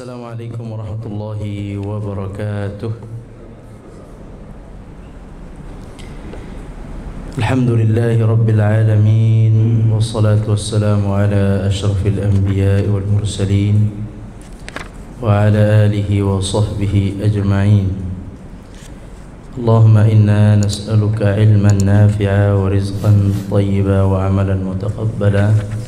Assalamualaikum warahmatullahi wabarakatuh. Alhamdulillahi rabbil alamin, wassalatu wassalamu ala ashrafil anbiya'i wal mursalin wa ala alihi wa sahbihi ajma'in. Allahumma inna nas'aluka ilman nafi'a wa rizqan tayyiba wa amalan mutaqabbala.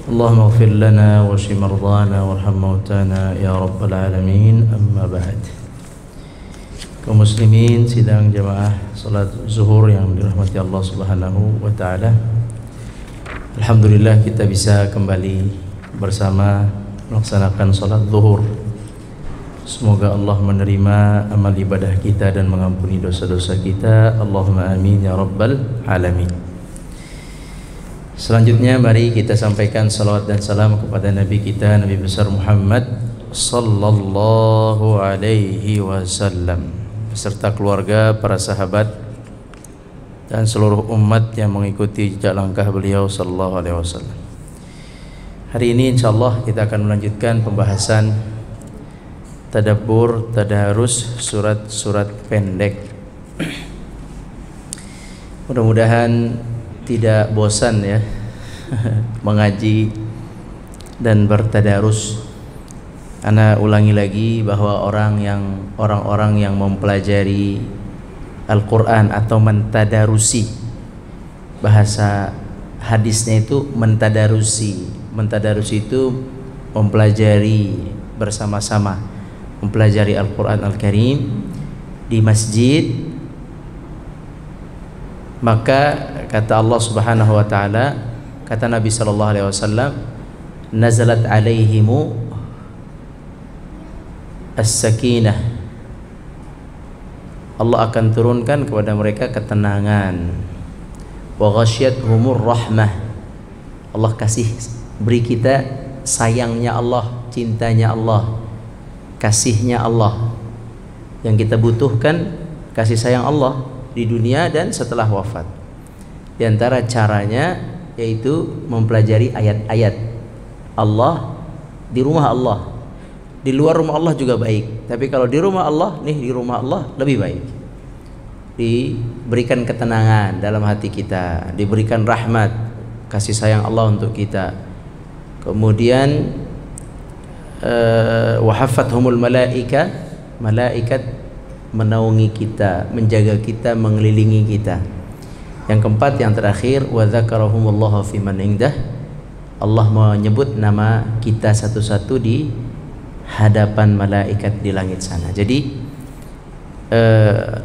Allahumma ighfir lana wa shfi mardana warham mautana ya rabbal alamin. Amma ba'd. Kaum muslimin sidang jamaah salat zuhur yang dirahmati Allah Subhanahu wa taala. Alhamdulillah kita bisa kembali bersama melaksanakan salat zuhur. Semoga Allah menerima amal ibadah kita dan mengampuni dosa-dosa kita. Allahumma amin ya rabbal alamin. Selanjutnya mari kita sampaikan salawat dan salam kepada Nabi kita, Nabi besar Muhammad sallallahu alaihi wasallam beserta keluarga, para sahabat dan seluruh umat yang mengikuti jejak langkah beliau sallallahu alaihi wasallam. Hari ini insyaallah kita akan melanjutkan pembahasan tadabbur, tadarus surat-surat pendek. Mudah-mudahan tidak bosan ya mengaji dan bertadarus. Ana ulangi lagi bahwa orang-orang yang mempelajari Al-Quran atau mentadarusi, bahasa hadisnya itu mentadarusi. Mentadarusi itu mempelajari bersama-sama, mempelajari Al-Quran Al-Karim di masjid. Maka kata Allah Subhanahu wa taala, kata Nabi sallallahu alaihi wasallam, nazalat alaihimu as-sakinah. Allah akan turunkan kepada mereka ketenangan. Wa ghasyiyatuhumur rahmah. Allah kasih beri kita sayangnya Allah, cintanya Allah, kasihnya Allah. Yang kita butuhkan kasih sayang Allah di dunia dan setelah wafat. Di antara caranya yaitu mempelajari ayat-ayat Allah di rumah Allah. Di luar rumah Allah juga baik, tapi kalau di rumah Allah, di rumah Allah lebih baik. Diberikan ketenangan dalam hati kita, diberikan rahmat, kasih sayang Allah untuk kita. Kemudian wa haffathumul malaikat menaungi kita, menjaga kita, mengelilingi kita. Yang keempat, yang terakhir, wa dzakarahumullahu fi man indah. Allah menyebut nama kita satu-satu di hadapan malaikat di langit sana. Jadi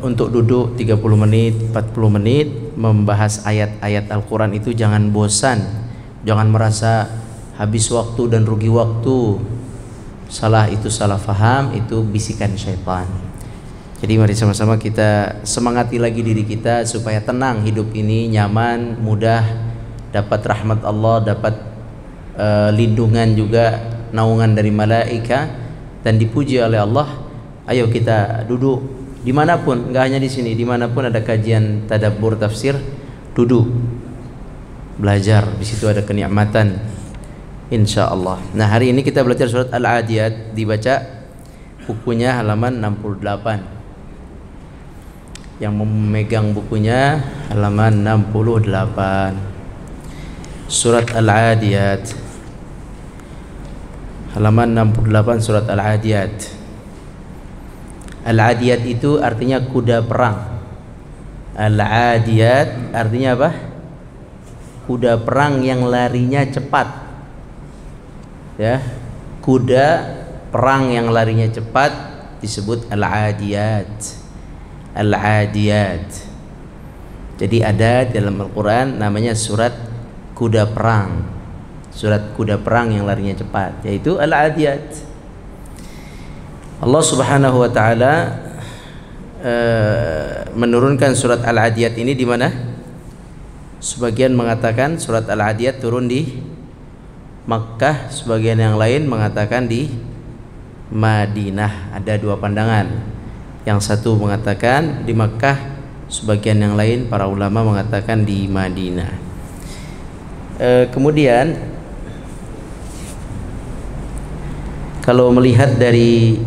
untuk duduk 30 menit, 40 menit membahas ayat-ayat Al-Quran itu jangan bosan. Jangan merasa habis waktu dan rugi waktu. Salah itu salah faham, itu bisikan syaitan. Jadi mari sama-sama kita semangati lagi diri kita supaya tenang hidup ini, nyaman, mudah, dapat rahmat Allah, dapat lindungan juga, naungan dari malaikat, dan dipuji oleh Allah. Ayo kita duduk dimanapun, nggak hanya di sini, dimanapun ada kajian tadabbur tafsir, duduk belajar. Di situ ada kenikmatan, insya Allah. Nah, hari ini kita belajar surat Al-Adiyat, dibaca bukunya halaman 68. Yang memegang bukunya halaman 68, surat Al-Adiyat, halaman 68 surat Al-Adiyat. Al-Adiyat itu artinya kuda perang. Al-Adiyat artinya apa? Kuda perang yang larinya cepat. Ya, kuda perang yang larinya cepat disebut Al-Adiyat. Al-Adiyat. Jadi ada dalam Al-Quran namanya surat kuda perang. Surat kuda perang yang larinya cepat, yaitu Al-Adiyat. Allah Subhanahu wa taala menurunkan surat Al-Adiyat ini di mana? Sebagian mengatakan surat Al-Adiyat turun di Makkah, sebagian yang lain mengatakan di Madinah. Ada dua pandangan. Yang satu mengatakan di Makkah, sebagian yang lain para ulama mengatakan di Madinah. Kemudian Kalau melihat dari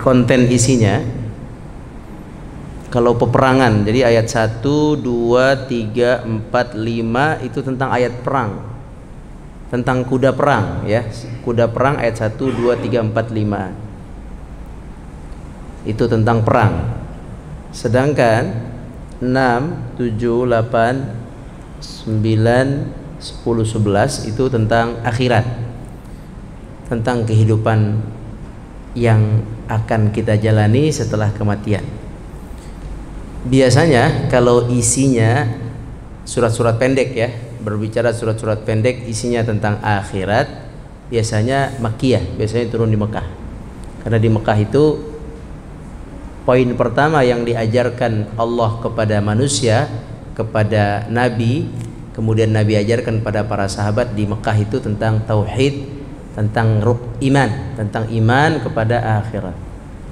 konten isinya, kalau peperangan, jadi ayat 1, 2, 3, 4, 5 itu tentang ayat perang, tentang kuda perang ya. Kuda perang ayat 1, 2, 3, 4, 5 itu tentang perang. Sedangkan 6, 7, 8, 9, 10, 11 itu tentang akhirat, tentang kehidupan yang akan kita jalani setelah kematian. Biasanya kalau isinya surat-surat pendek ya, berbicara surat-surat pendek isinya tentang akhirat, biasanya Makkiyah, biasanya turun di Mekah. Karena di Mekah itu poin pertama yang diajarkan Allah kepada manusia, kepada Nabi, kemudian Nabi ajarkan pada para sahabat di Mekah itu tentang tauhid, tentang iman, tentang iman kepada akhirat.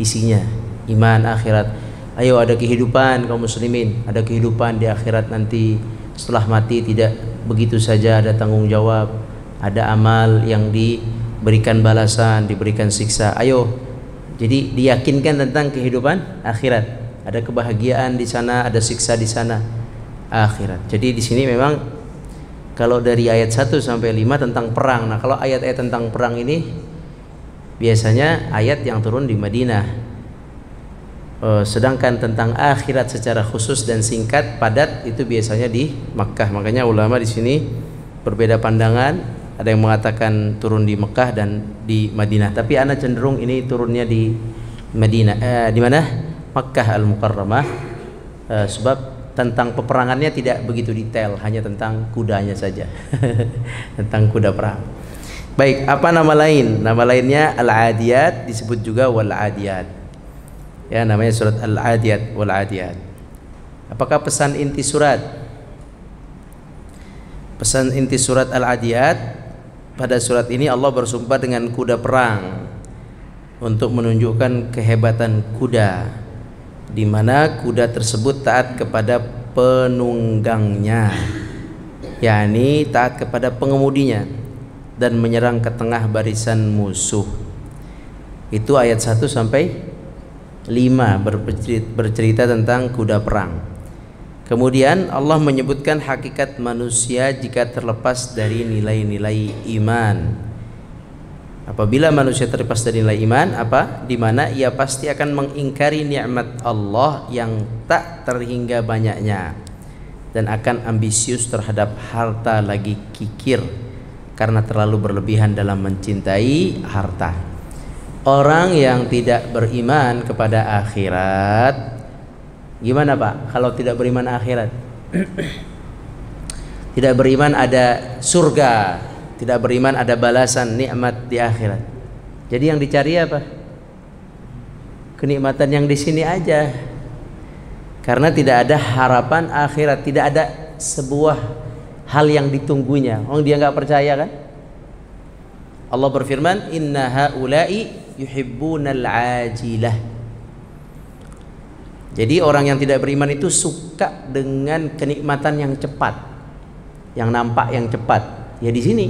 Isinya iman akhirat. Ayo, ada kehidupan kaum muslimin, ada kehidupan di akhirat nanti. Setelah mati tidak begitu saja, ada tanggung jawab, ada amal yang diberikan balasan, diberikan siksa. Ayo, jadi diyakinkan tentang kehidupan akhirat. Ada kebahagiaan di sana, ada siksa di sana, akhirat. Jadi di sini memang kalau dari ayat 1 sampai 5 tentang perang. Nah, kalau ayat-ayat tentang perang ini biasanya ayat yang turun di Madinah. Sedangkan tentang akhirat secara khusus dan singkat padat itu biasanya di Makkah. Makanya ulama di sini berbeda pandangan. Ada yang mengatakan turun di Mekah dan di Madinah. Tapi ana cenderung ini turunnya di Madinah. Di mana? Makkah Al-Mukarramah. Sebab tentang peperangannya tidak begitu detail, hanya tentang kudanya saja. Tentang kuda perang. Baik, apa nama lain? Nama lainnya Al-Adiyat, disebut juga Wal-Adiyat. Ya, namanya surat Al-Adiyat, Wal-Adiyat. Apakah pesan inti surat? Pesan inti surat Al-Adiyat, pada surat ini Allah bersumpah dengan kuda perang untuk menunjukkan kehebatan kuda, di mana kuda tersebut taat kepada penunggangnya, yakni taat kepada pengemudinya, dan menyerang ke tengah barisan musuh. Itu ayat 1 sampai 5 bercerita tentang kuda perang. Kemudian Allah menyebutkan hakikat manusia jika terlepas dari nilai-nilai iman. Apabila manusia terlepas dari nilai iman, di mana ia pasti akan mengingkari nikmat Allah yang tak terhingga banyaknya, dan akan ambisius terhadap harta lagi kikir karena terlalu berlebihan dalam mencintai harta. Orang yang tidak beriman kepada akhirat, gimana Pak? Kalau tidak beriman akhirat, tidak beriman ada surga, tidak beriman ada balasan nikmat di akhirat. Jadi yang dicari apa? Kenikmatan yang di sini aja. Karena tidak ada harapan akhirat, tidak ada sebuah hal yang ditunggunya. Oh, dia nggak percaya kan? Allah berfirman, "Inna haula'i yuhibbunal ajilah." Jadi orang yang tidak beriman itu suka dengan kenikmatan yang cepat, yang nampak, yang cepat. Ya di sini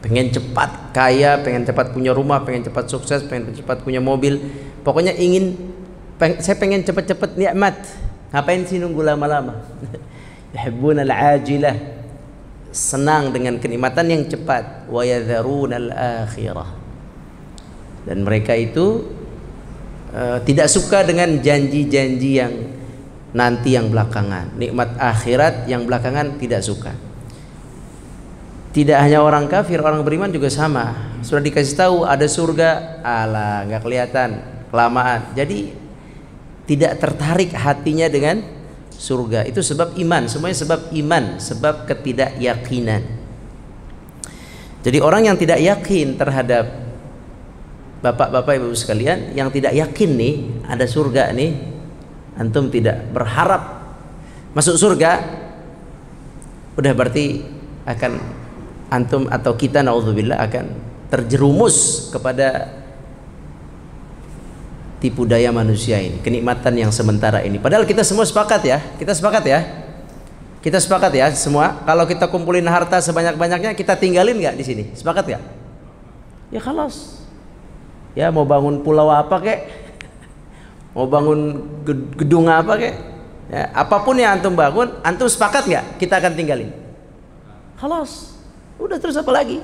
pengen cepat kaya, pengen cepat punya rumah, pengen cepat sukses, pengen cepat punya mobil. Pokoknya saya pengen cepat-cepat nikmat. Ngapain sih nunggu lama-lama? Yuhibbunal ajilah, senang dengan kenikmatan yang cepat. Wa yadharunal akhirah, dan mereka itu tidak suka dengan janji-janji yang nanti, yang belakangan. Nikmat akhirat yang belakangan tidak suka. Tidak hanya orang kafir, orang beriman juga sama. Sudah dikasih tahu ada surga, alah nggak kelihatan, kelamaan. Jadi tidak tertarik hatinya dengan surga. Itu sebab iman, semuanya sebab iman, sebab ketidakyakinan. Jadi orang yang tidak yakin terhadap, bapak-bapak ibu sekalian, yang tidak yakin nih ada surga nih, antum tidak berharap masuk surga, udah berarti akan antum atau kita naudzubillah akan terjerumus kepada tipu daya manusia ini, kenikmatan yang sementara ini. Padahal kita semua sepakat ya, kita sepakat ya semua, kalau kita kumpulin harta sebanyak-banyaknya kita tinggalin nggak di sini, sepakat nggak? ya khalas. Ya mau bangun pulau apa kek, mau bangun gedung apa kek, ya, apapun yang antum bangun, antum sepakat nggak kita akan tinggalin? Khalas, udah, terus apa lagi?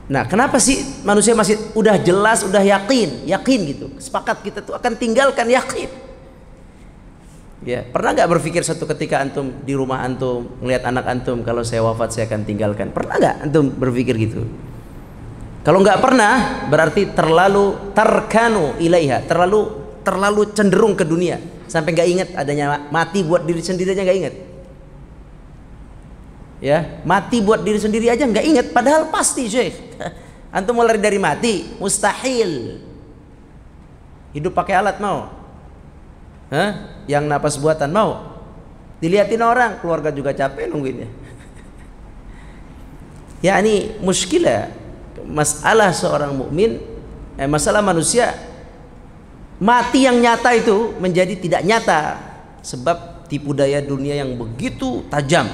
Nah, kenapa sih manusia masih udah jelas, udah yakin gitu, sepakat kita tuh akan tinggalkan, yakin. Ya, pernah nggak berpikir satu ketika antum di rumah antum ngelihat anak antum, kalau saya wafat saya akan tinggalkan? Pernah nggak antum berpikir gitu? Kalau nggak pernah, berarti terlalu tarkanu ilaiha, terlalu cenderung ke dunia sampai nggak ingat adanya mati buat diri sendiri aja nggak ingat. Ya, mati buat diri sendiri aja nggak ingat, padahal pasti Syekh. Antum mau lari dari mati, mustahil. Hidup pakai alat mau? Hah? Yang napas buatan mau? Dilihatin orang, keluarga juga capek nungguinnya. Ya, ini muskilah. Masalah seorang mukmin, masalah manusia, mati yang nyata itu menjadi tidak nyata sebab tipu daya dunia yang begitu tajam.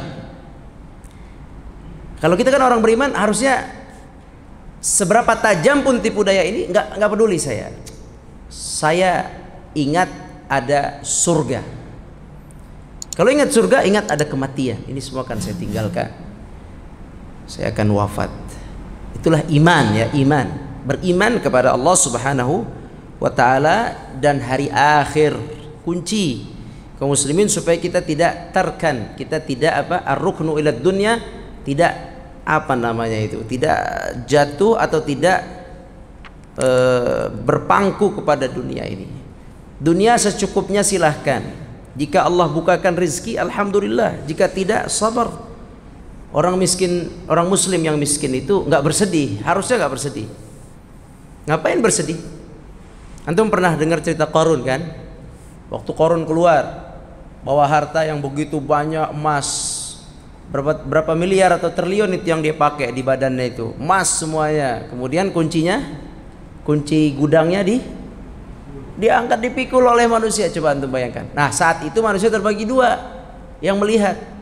Kalau kita kan orang beriman, harusnya seberapa tajam pun tipu daya ini nggak peduli saya. Saya ingat ada surga. Kalau ingat surga, ingat ada kematian. Ini semua akan saya tinggalkan. Saya akan wafat. Itulah iman, ya, iman. Beriman kepada Allah Subhanahu wa taala dan hari akhir. Kunci kaum muslimin supaya kita tidak tarkan, kita tidak ar-ruknu ila dunya, tidak tidak jatuh atau tidak berpangku kepada dunia ini. Dunia secukupnya silahkan. Jika Allah bukakan rezeki, alhamdulillah. Jika tidak, sabar. Orang miskin, orang muslim yang miskin itu nggak bersedih, harusnya nggak bersedih. Ngapain bersedih? Antum pernah dengar cerita Qarun kan? Waktu Qarun keluar bawa harta yang begitu banyak, emas berapa miliar atau triliun itu yang dia pakai di badannya itu, emas semuanya. Kemudian kunci gudangnya diangkat, dipikul oleh manusia. Coba antum bayangkan. Nah, saat itu manusia terbagi dua yang melihat.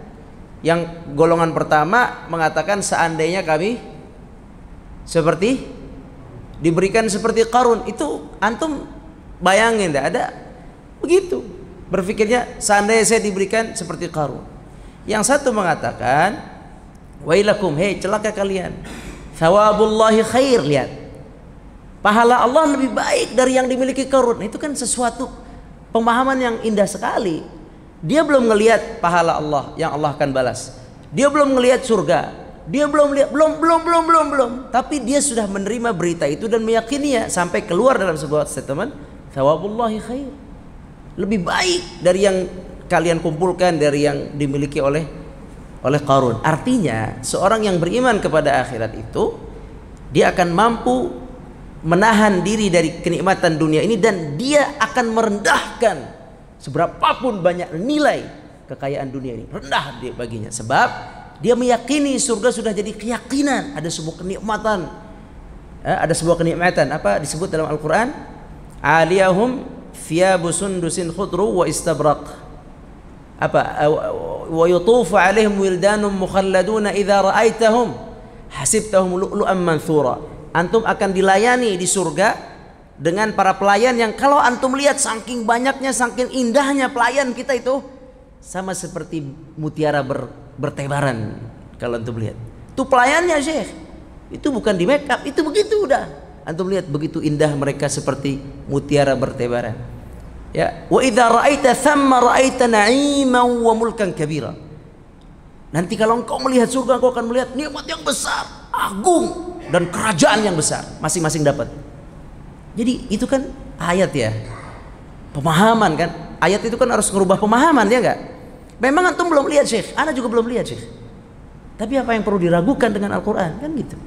Yang golongan pertama mengatakan seandainya kami seperti diberikan seperti Qarun. Itu antum bayangin, tidak ada begitu berpikirnya, seandainya saya diberikan seperti Qarun. Yang satu mengatakan wailakum, hei celaka kalian, thawabullahi khair, lihat, pahala Allah lebih baik dari yang dimiliki Qarun. Itu kan sesuatu pemahaman yang indah sekali. Dia belum ngelihat pahala Allah yang Allah akan balas. Dia belum ngelihat surga. Dia belum lihat, belum. Tapi dia sudah menerima berita itu dan meyakininya sampai keluar dalam sebuah statement, thawabullahi khair. Lebih baik dari yang kalian kumpulkan, dari yang dimiliki oleh Qarun. Artinya, seorang yang beriman kepada akhirat itu dia akan mampu menahan diri dari kenikmatan dunia ini dan dia akan merendahkan seberapapun banyak nilai kekayaan dunia ini, rendah dia baginya, sebab dia meyakini surga sudah jadi keyakinan. Ada sebuah kenikmatan, apa disebut dalam Al-Quran, aliyahum thiyabu sundusin khudru wa istabraq, wa yutufu alaihim wildanum mukhalladuna idza ra'aitahum hasibtahum lu'lu'an manthura. Antum akan dilayani di surga dengan para pelayan yang kalau antum lihat saking banyaknya, saking indahnya pelayan kita itu sama seperti mutiara bertebaran. Kalau antum lihat itu pelayannya, Syekh, itu bukan di make up, itu begitu udah antum lihat begitu indah mereka seperti mutiara bertebaran. Ya, wa idza ra'aita thamma ra'aita na'iman wa mulkan kabira. Nanti kalau engkau melihat surga, engkau akan melihat nikmat yang besar, agung, dan kerajaan yang besar, masing-masing dapat. Jadi itu kan ayat, ya, pemahaman kan. Ayat itu kan harus merubah pemahaman, ya enggak? Memang antum belum lihat, Syekh, ana juga belum lihat, Syekh. Tapi apa yang perlu diragukan dengan Al-Quran, kan gitu.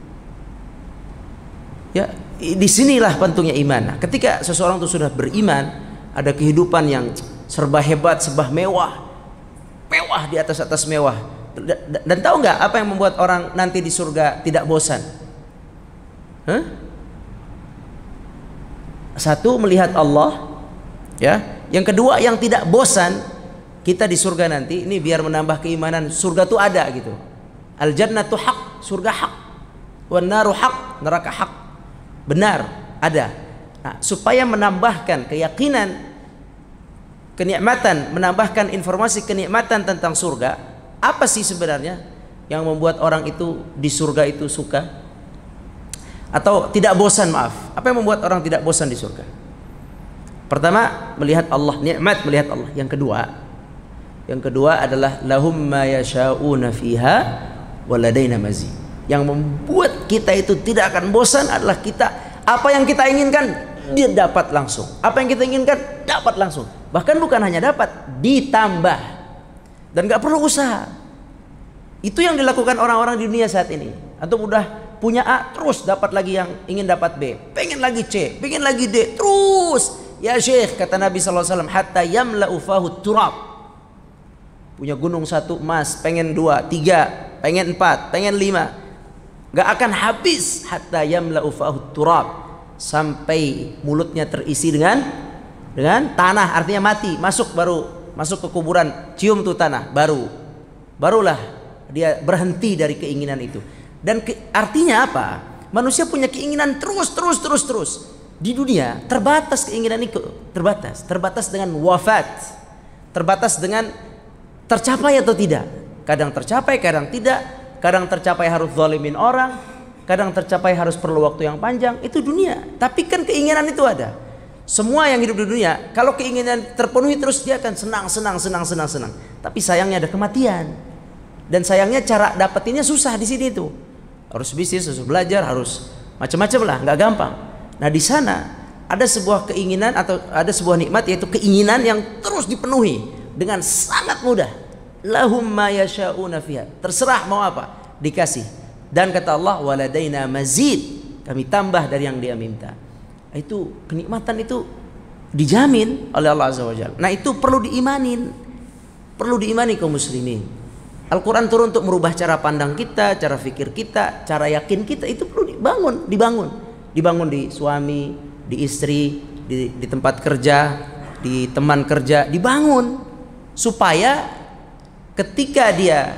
Ya, disinilah pentingnya iman. Nah, ketika seseorang itu sudah beriman, ada kehidupan yang serba hebat, serba mewah di atas mewah. Dan tahu nggak apa yang membuat orang nanti di surga tidak bosan? Satu, melihat Allah, ya. Yang kedua, yang tidak bosan kita di surga nanti ini biar menambah keimanan. Surga tuh ada gitu. Al jannatu haq, surga hak. Wan naru haq, neraka hak, benar, ada. Nah, supaya menambahkan keyakinan, kenikmatan, menambahkan informasi kenikmatan tentang surga, apa sih sebenarnya yang membuat orang itu di surga itu suka atau tidak bosan? Maaf, apa yang membuat orang tidak bosan di surga? Pertama, melihat Allah, nikmat melihat Allah. Yang kedua adalah lahum ma yasha'una fiha waladaina mazid. Yang membuat kita itu tidak akan bosan adalah kita, apa yang kita inginkan dia dapat langsung. Apa yang kita inginkan dapat langsung. Bahkan bukan hanya dapat, ditambah. Dan gak perlu usaha. Itu yang dilakukan orang-orang di dunia saat ini. Antum udah punya A, terus dapat lagi yang ingin dapat B, pengen lagi C, pengen lagi D, terus. Ya Syekh, kata Nabi SAW, hatta yamla'u fahu turab. Punya gunung 1 emas, pengen 2, 3, pengen 4, pengen 5. Gak akan habis hatta yamla'u fahu turab, sampai mulutnya terisi dengan tanah, artinya mati, masuk ke kuburan, cium tuh tanah, barulah dia berhenti dari keinginan itu. Dan artinya apa? Manusia punya keinginan terus. Di dunia terbatas keinginan itu, terbatas dengan wafat, terbatas dengan tercapai atau tidak. Kadang tercapai, kadang tidak. Kadang tercapai harus zalimin orang, kadang tercapai harus perlu waktu yang panjang. Itu dunia. Tapi kan keinginan itu ada. Semua yang hidup di dunia, kalau keinginan terpenuhi terus dia akan senang. Tapi sayangnya ada kematian. Dan sayangnya cara dapetinnya susah di sini itu. Harus bisnis, harus belajar, harus macam-macam lah, nggak gampang. Nah, di sana ada sebuah keinginan atau ada sebuah nikmat, yaitu keinginan yang terus dipenuhi dengan sangat mudah. Lahum ma yasha'una fiha. Terserah mau apa, dikasih. Dan kata Allah, waladaina mazid, kami tambah dari yang dia minta. Itu kenikmatan itu dijamin oleh Allah Azza wa Jalla. Nah, itu perlu diimanin. Perlu diimani kaum muslimin. Al-Quran turun untuk merubah cara pandang kita, cara fikir kita, cara yakin kita. Itu perlu dibangun di suami, di istri, di tempat kerja, di teman kerja, dibangun supaya ketika dia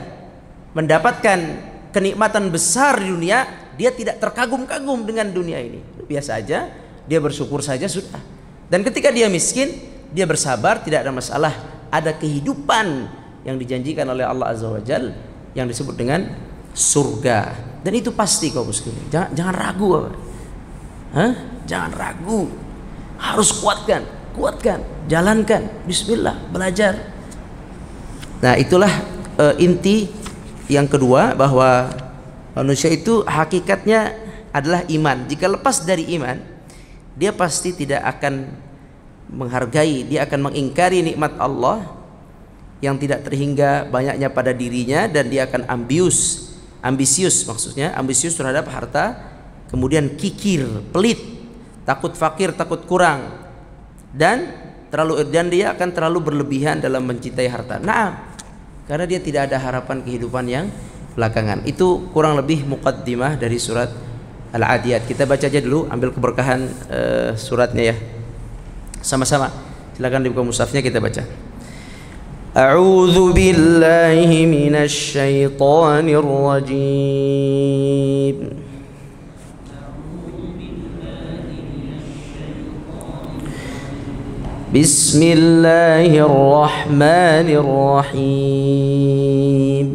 mendapatkan kenikmatan besar di dunia, dia tidak terkagum-kagum dengan dunia ini. Biasa aja, dia bersyukur saja sudah. Dan ketika dia miskin, dia bersabar, tidak ada masalah. Ada kehidupan yang dijanjikan oleh Allah Azza wa Jalla yang disebut dengan surga. Dan itu pasti kaum muslimin. Jangan ragu apa? Jangan ragu, harus kuatkan, jalankan, bismillah, belajar. Nah, itulah inti yang kedua, bahwa manusia itu hakikatnya adalah iman. Jika lepas dari iman, dia pasti tidak akan menghargai, dia akan mengingkari nikmat Allah yang tidak terhingga banyaknya pada dirinya, dan dia akan ambisius terhadap harta. Kemudian kikir, pelit, takut fakir, takut kurang, dan dia akan terlalu berlebihan dalam mencintai harta. Nah, karena dia tidak ada harapan kehidupan yang belakangan. Itu kurang lebih muqaddimah dari surat Al-Adiyat. Kita baca aja dulu, ambil keberkahan suratnya ya. Sama-sama. Silakan dibuka mushafnya, kita baca. A'udzu billahi minasy syaithanir rajim. Bismillahirrahmanirrahim.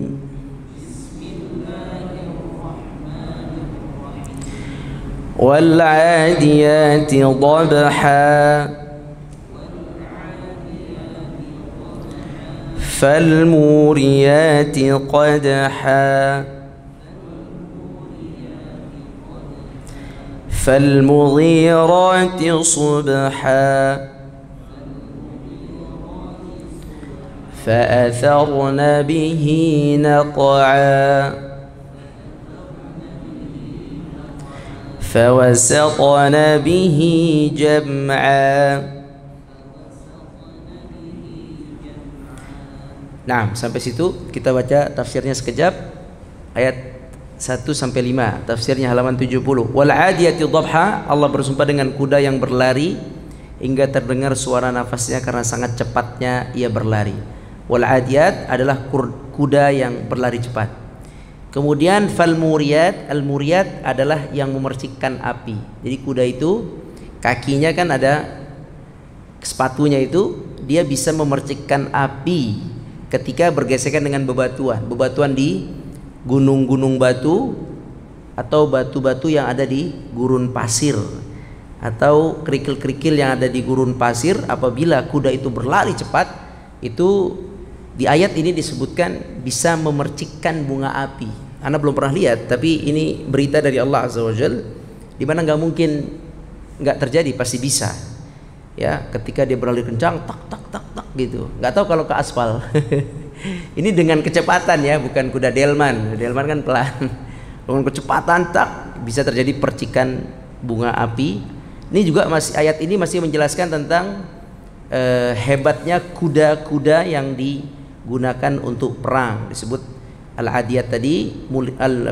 Wal 'adiyati dhabha fal muriyati qadha fal mughirati subha فأثرن به نقعا فوسطن به جمعا. Nah, sampai situ kita baca tafsirnya sekejap, ayat 1 sampai 5, tafsirnya halaman 70. Wal 'adiyati dhabha, Allah bersumpah dengan kuda yang berlari hingga terdengar suara nafasnya karena sangat cepatnya ia berlari. Wal 'adiyat adalah kuda yang berlari cepat. Kemudian fal muriyat, al muriyat adalah yang memercikkan api. Jadi kuda itu kakinya kan ada sepatunya itu, dia bisa memercikkan api ketika bergesekan dengan bebatuan. Bebatuan di gunung-gunung batu atau batu-batu yang ada di gurun pasir atau kerikil-kerikil yang ada di gurun pasir. Apabila kuda itu berlari cepat, itu di ayat ini disebutkan bisa memercikkan bunga api. Anda belum pernah lihat, tapi ini berita dari Allah Azza wa Jalla, di mana nggak mungkin nggak terjadi, pasti bisa. Ya, ketika dia berlari kencang, tak tak tak tak gitu. Nggak tahu kalau ke aspal. Ini dengan kecepatan ya, bukan kuda delman. Delman kan pelan. Dengan kecepatan tak bisa terjadi percikan bunga api. Ini juga ayat ini masih menjelaskan tentang hebatnya kuda-kuda yang digunakan untuk perang. Disebut al-adiyat tadi,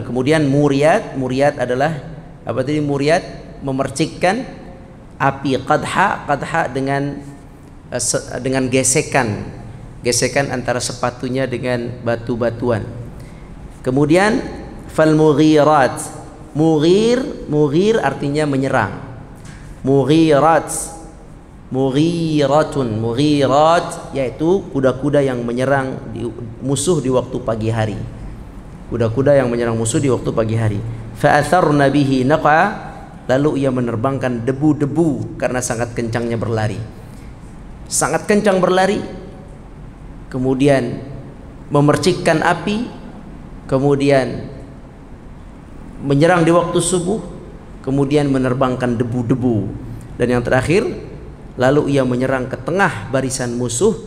kemudian muriyat adalah apa tadi? Muriyat memercikkan api, qadha dengan gesekan antara sepatunya dengan batu-batuan. Kemudian fal mughirat, mughir artinya menyerang. Mughirat yaitu kuda-kuda yang menyerang musuh di waktu pagi hari. Kuda-kuda yang menyerang musuh di waktu pagi hari. Fa atharna bihi naqa, lalu ia menerbangkan debu-debu karena sangat kencangnya berlari. Sangat kencang berlari, kemudian memercikkan api, kemudian menyerang di waktu subuh, kemudian menerbangkan debu-debu, dan yang terakhir lalu ia menyerang ke tengah barisan musuh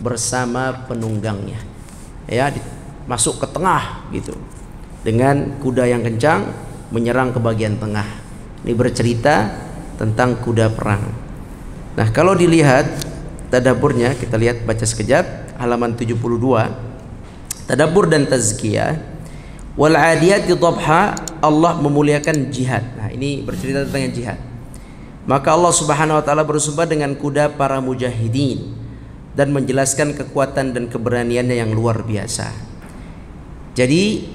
bersama penunggangnya. Ya, masuk ke tengah gitu dengan kuda yang kencang menyerang ke bagian tengah. Ini bercerita tentang kuda perang. Nah, kalau dilihat tadaburnya, kita lihat, baca sekejap halaman 72. Tadabbur dan tazkiyah. Wal adiyati dhabha, Allah memuliakan jihad. Nah, ini bercerita tentang jihad. Maka Allah Subhanahu wa taala bersumpah dengan kuda para mujahidin dan menjelaskan kekuatan dan keberaniannya yang luar biasa. Jadi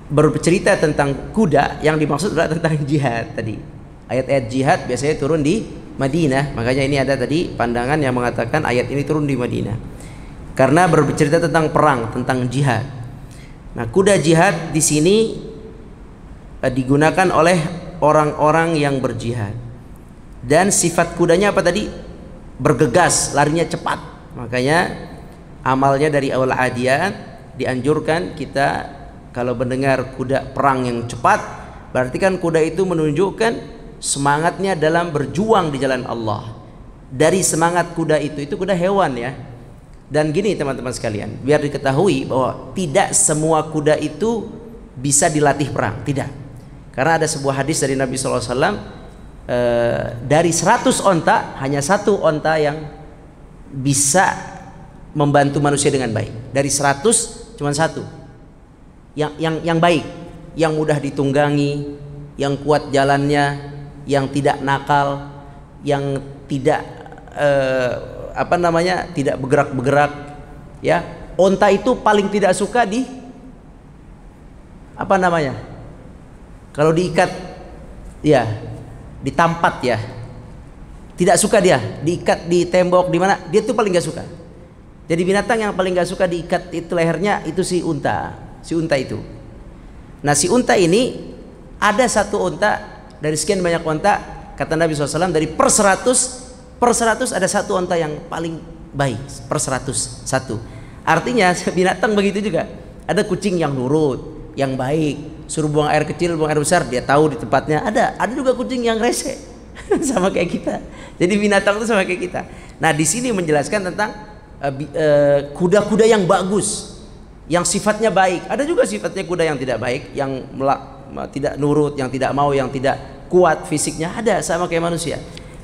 bercerita tentang kuda, yang dimaksud adalah tentang jihad tadi. Ayat-ayat jihad biasanya turun di Madinah, makanya ini ada tadi pandangan yang mengatakan ayat ini turun di Madinah karena bercerita tentang perang, tentang jihad. Nah, kuda jihad di sini digunakan oleh orang-orang yang berjihad. Dan sifat kudanya apa tadi? Bergegas, larinya cepat. Makanya amalnya dari awal adiyat dianjurkan kita kalau mendengar kuda perang yang cepat, berarti kan kuda itu menunjukkan semangatnya dalam berjuang di jalan Allah. Dari semangat kuda itu kuda hewan ya. Dan gini teman-teman sekalian, biar diketahui bahwa tidak semua kuda itu bisa dilatih perang, tidak. Karena ada sebuah hadis dari Nabi SAW, dari 100 onta hanya 1 onta yang bisa membantu manusia dengan baik. Dari 100 cuma 1 yang baik, yang mudah ditunggangi, yang kuat jalannya, yang tidak nakal, yang tidak tidak bergerak-bergerak ya. Onta itu paling tidak suka kalau diikat ya, ditampat ya, tidak suka dia diikat di tembok di mana, dia tuh paling gak suka. Jadi binatang yang paling gak suka diikat itu lehernya itu si unta itu. Nah, si unta ini ada 1 unta dari sekian banyak unta, kata Nabi SAW, dari per 100 ada 1 unta yang paling baik, per 100 1. Artinya binatang begitu juga. Ada kucing yang nurut, yang baik, suruh buang air kecil, buang air besar, dia tahu di tempatnya. Ada juga kucing yang rese. Sama kayak kita. Jadi binatang itu sama kayak kita. Nah, di sini menjelaskan tentang kuda-kuda yang bagus, yang sifatnya baik. Ada juga sifatnya kuda yang tidak baik, yang tidak nurut, yang tidak mau, yang tidak kuat fisiknya. Ada, sama kayak manusia.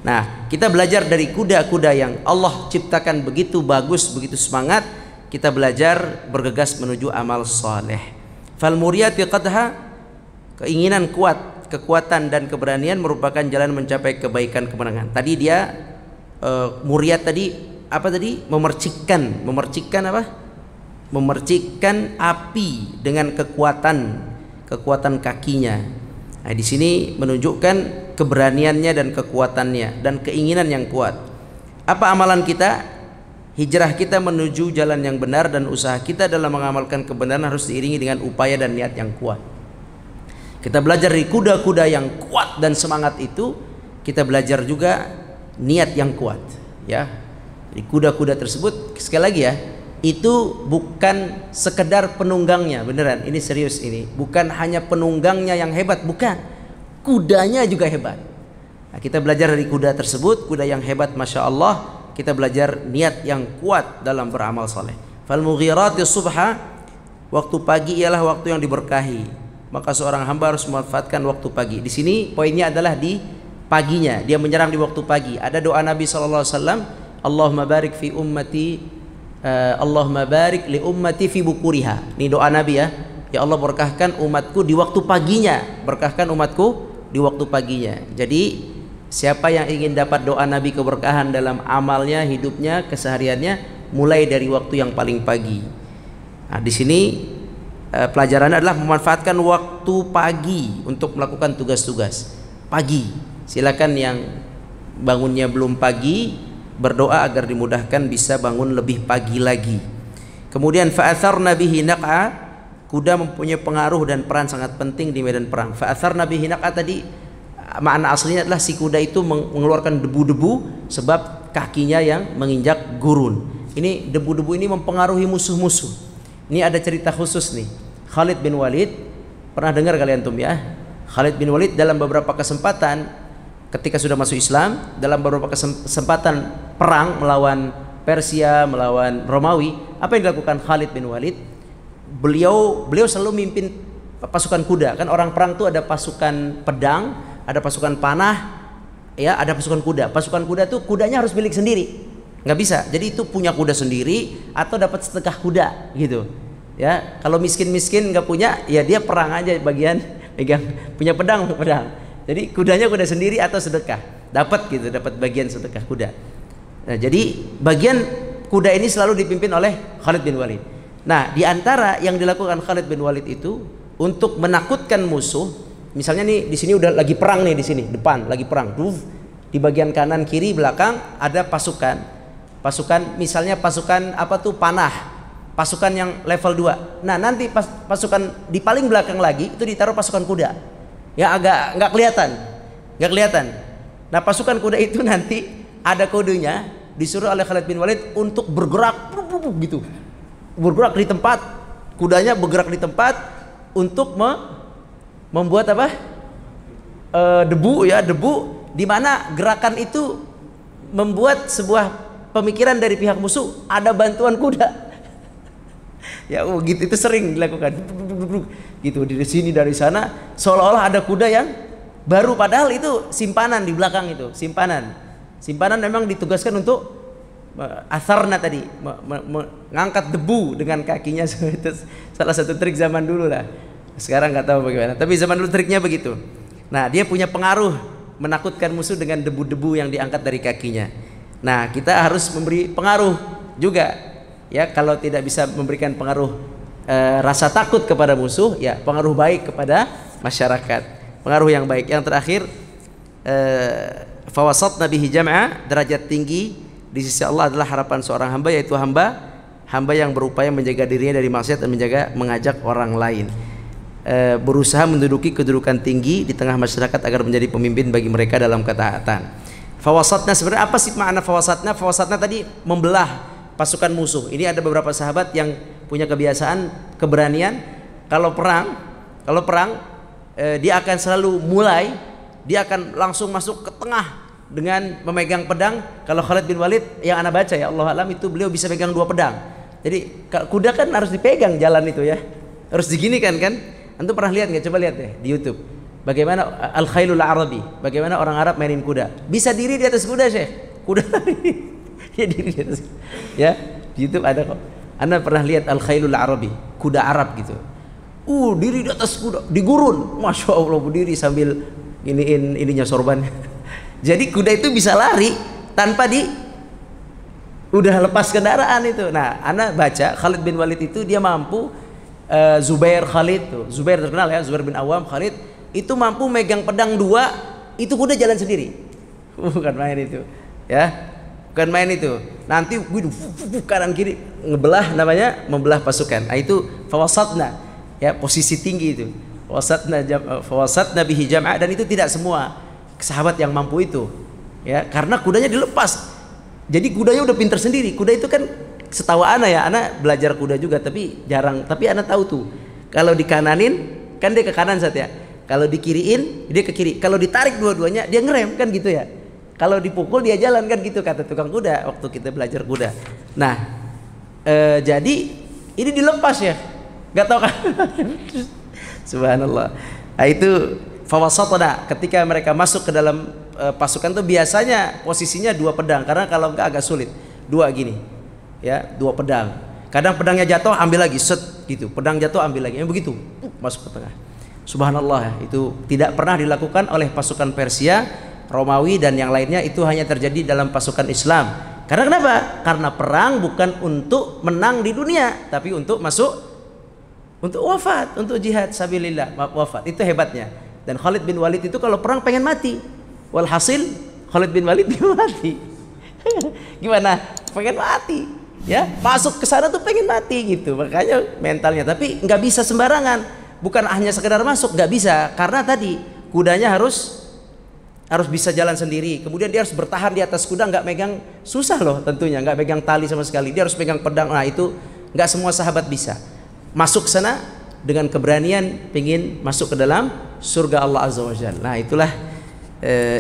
Nah, kita belajar dari kuda-kuda yang Allah ciptakan begitu bagus, begitu semangat. Kita belajar bergegas menuju amal soleh. Fal muriyati qadha, keinginan kuat, kekuatan dan keberanian merupakan jalan mencapai kebaikan, kemenangan. Tadi dia muriyat tadi apa tadi? Memercikkan apa? memercikkan api dengan kekuatan kakinya. Nah, di sini menunjukkan keberaniannya dan kekuatannya dan keinginan yang kuat. Apa amalan kita? Hijrah kita menuju jalan yang benar dan usaha kita dalam mengamalkan kebenaran harus diiringi dengan upaya dan niat yang kuat. Kita belajar dari kuda-kuda yang kuat dan semangat itu, kita belajar juga niat yang kuat, ya. Di kuda-kuda tersebut, sekali lagi ya, itu bukan sekedar penunggangnya, beneran, ini serius ini. Bukan hanya penunggangnya yang hebat, bukan. Kudanya juga hebat. Nah, kita belajar dari kuda tersebut, kuda yang hebat, Masya Allah. Kita belajar niat yang kuat dalam beramal soleh. Fal mughirati subha, waktu pagi ialah waktu yang diberkahi. Maka seorang hamba harus memanfaatkan waktu pagi. Di sini poinnya adalah di paginya. Dia menyerang di waktu pagi. Ada doa Nabi SAW, Allahumma barik fi ummati, Allahumma barik li ummati fi bukuriha. Ini doa Nabi ya. Ya Allah, berkahkan umatku di waktu paginya. Berkahkan umatku di waktu paginya. Jadi siapa yang ingin dapat doa Nabi keberkahan dalam amalnya, hidupnya, kesehariannya, mulai dari waktu yang paling pagi. Nah, di sini pelajarannya adalah memanfaatkan waktu pagi untuk melakukan tugas-tugas pagi. Silakan yang bangunnya belum pagi berdoa agar dimudahkan bisa bangun lebih pagi lagi. Kemudian fa'atharna bihi naq'a, kuda mempunyai pengaruh dan peran sangat penting di medan perang. Fa'atharna bihi naq'a tadi makna aslinya adalah si kuda itu mengeluarkan debu-debu sebab kakinya yang menginjak gurun. Ini debu-debu ini mempengaruhi musuh-musuh. Ini ada cerita khusus nih. Khalid bin Walid, pernah dengar kalian tuh ya? Khalid bin Walid dalam beberapa kesempatan ketika sudah masuk Islam, dalam beberapa kesempatan perang melawan Persia, melawan Romawi, apa yang dilakukan Khalid bin Walid? Beliau selalu mimpin pasukan kuda. Kan orang perang tuh ada pasukan pedang, ada pasukan panah, ya, ada pasukan kuda. Pasukan kuda tuh kudanya harus milik sendiri, nggak bisa. Jadi itu punya kuda sendiri atau dapat setengah kuda, gitu. Ya, kalau miskin nggak punya, ya dia perang aja bagian pegang, punya pedang. Jadi kudanya kuda sendiri atau sedekah, dapat gitu, dapat bagian sedekah kuda. Nah, jadi bagian kuda ini selalu dipimpin oleh Khalid bin Walid. Nah, di antara yang dilakukan Khalid bin Walid itu untuk menakutkan musuh, misalnya nih di sini udah lagi perang nih, di sini depan lagi perang, di bagian kanan kiri belakang ada pasukan misalnya pasukan apa tuh panah, pasukan yang level 2. Nah, nanti pasukan di paling belakang lagi itu ditaruh pasukan kuda. Ya agak nggak kelihatan. Nah, pasukan kuda itu nanti ada kodenya, disuruh oleh Khalid bin Walid untuk bergerak gitu, bergerak di tempat, kudanya bergerak di tempat untuk membuat apa? Debu di mana gerakan itu membuat sebuah pemikiran dari pihak musuh ada bantuan kuda. Ya, gitu, itu sering dilakukan. Gitu, dari sini dari sana seolah-olah ada kuda yang baru, padahal itu simpanan di belakang itu, simpanan memang ditugaskan untuk asarna tadi, mengangkat debu dengan kakinya. Itu salah satu trik zaman dulu lah, sekarang nggak tahu bagaimana, tapi zaman dulu triknya begitu. Nah, dia punya pengaruh menakutkan musuh dengan debu-debu yang diangkat dari kakinya. Nah, kita harus memberi pengaruh juga ya. Kalau tidak bisa memberikan pengaruh rasa takut kepada musuh, ya pengaruh baik kepada masyarakat, pengaruh yang baik. Yang terakhir, fawasatna bihi jam'a, derajat tinggi di sisi Allah adalah harapan seorang hamba, yaitu hamba yang berupaya menjaga dirinya dari maksiat dan mengajak orang lain, berusaha menduduki kedudukan tinggi di tengah masyarakat agar menjadi pemimpin bagi mereka dalam ketaatan. Fawasatna, sebenarnya apa sih makna fawasatna? Fawasatna tadi membelah pasukan musuh. Ini ada beberapa sahabat yang punya kebiasaan, keberanian. Kalau perang dia akan selalu dia akan langsung masuk ke tengah dengan memegang pedang. Kalau Khalid bin Walid yang ana baca ya Allah alam itu beliau bisa pegang 2 pedang. Jadi kuda kan harus dipegang jalan itu ya, harus diginikan kan. Antum pernah lihat nggak? Coba lihat deh di YouTube. Bagaimana al-khailul arabi, bagaimana orang Arab mainin kuda. Bisa diri di atas kuda, Syekh. Kuda dia diri di atas. Ya, di YouTube ada kok. Anda pernah lihat al-khailul arabi, kuda Arab gitu. Diri di atas kuda, di gurun. Masya Allah, berdiri sambil ininya sorban. Jadi kuda itu bisa lari tanpa Udah lepas kendaraan itu. Nah, ana baca Khalid bin Walid itu dia mampu Zubair Khalid tuh. Zubair terkenal ya, Zubair bin Awam Khalid itu mampu megang pedang 2, itu kuda jalan sendiri. Bukan main itu. Ya. Bukan main itu. Nanti kanan kiri ngebelah, namanya membelah pasukan. Nah, itu fawasatna. Ya, posisi tinggi itu. Fawasatna bihi jam'a, dan itu tidak semua sahabat yang mampu itu. Ya, karena kudanya dilepas. Jadi kudanya udah pinter sendiri. Kuda itu kan setahu ana ya, ana belajar kuda juga tapi jarang. Tapi ana tahu tuh, kalau dikananin kan dia ke kanan saat ya. Kalau dikiriin dia ke kiri. Kalau ditarik dua-duanya dia ngerem kan gitu ya. Kalau dipukul dia jalan kan gitu kata tukang kuda waktu kita belajar kuda. Nah, jadi ini dilepas ya. Gak tahu kan? Subhanallah. Nah, itu fawasatna, ketika mereka masuk ke dalam pasukan tuh biasanya posisinya 2 pedang, karena kalau enggak agak sulit. 2 gini. Ya, 2 pedang. Kadang pedangnya jatuh ambil lagi, set gitu. Pedang jatuh ambil lagi. Begitu. Masuk ke tengah. Subhanallah ya, itu tidak pernah dilakukan oleh pasukan Persia, Romawi dan yang lainnya. Itu hanya terjadi dalam pasukan Islam. Karena kenapa? Karena perang bukan untuk menang di dunia, tapi untuk masuk, untuk wafat, untuk jihad sabilillah, wafat. Itu hebatnya. Dan Khalid bin Walid itu kalau perang pengen mati. Walhasil Khalid bin Walid dia mati. Gimana? Pengen mati. Ya, masuk ke sana tuh pengen mati gitu. Makanya mentalnya, tapi nggak bisa sembarangan. Bukan hanya sekedar masuk, nggak bisa. Karena tadi kudanya harus bisa jalan sendiri. Kemudian dia harus bertahan di atas kuda, nggak megang, susah loh tentunya, nggak megang tali sama sekali. Dia harus pegang pedang. Nah, itu nggak semua sahabat bisa. Masuk sana dengan keberanian pengin masuk ke dalam surga Allah Azza wa Jalla. Nah, itulah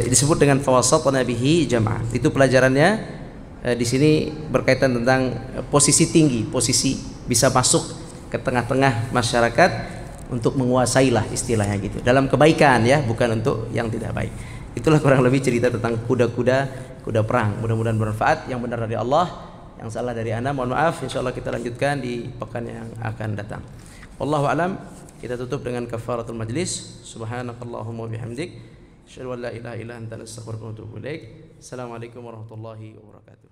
disebut dengan fawasatna bihi jam'ah. Itu pelajarannya di sini berkaitan tentang posisi tinggi, posisi bisa masuk ke tengah-tengah masyarakat untuk menguasai lah istilahnya gitu. Dalam kebaikan ya, bukan untuk yang tidak baik. Itulah kurang lebih cerita tentang kuda perang. Mudah-mudahan bermanfaat. Yang benar dari Allah, yang salah dari ana mohon maaf. Insyaallah kita lanjutkan di pekan yang akan datang. Wallahu alam. Kita tutup dengan kafaratul majlis. Subhanakallahumma bihamdik, asyhadu an la ilaha illa anta, astaghfiruka wa atubu ilaik. Assalamualaikum warahmatullahi wabarakatuh.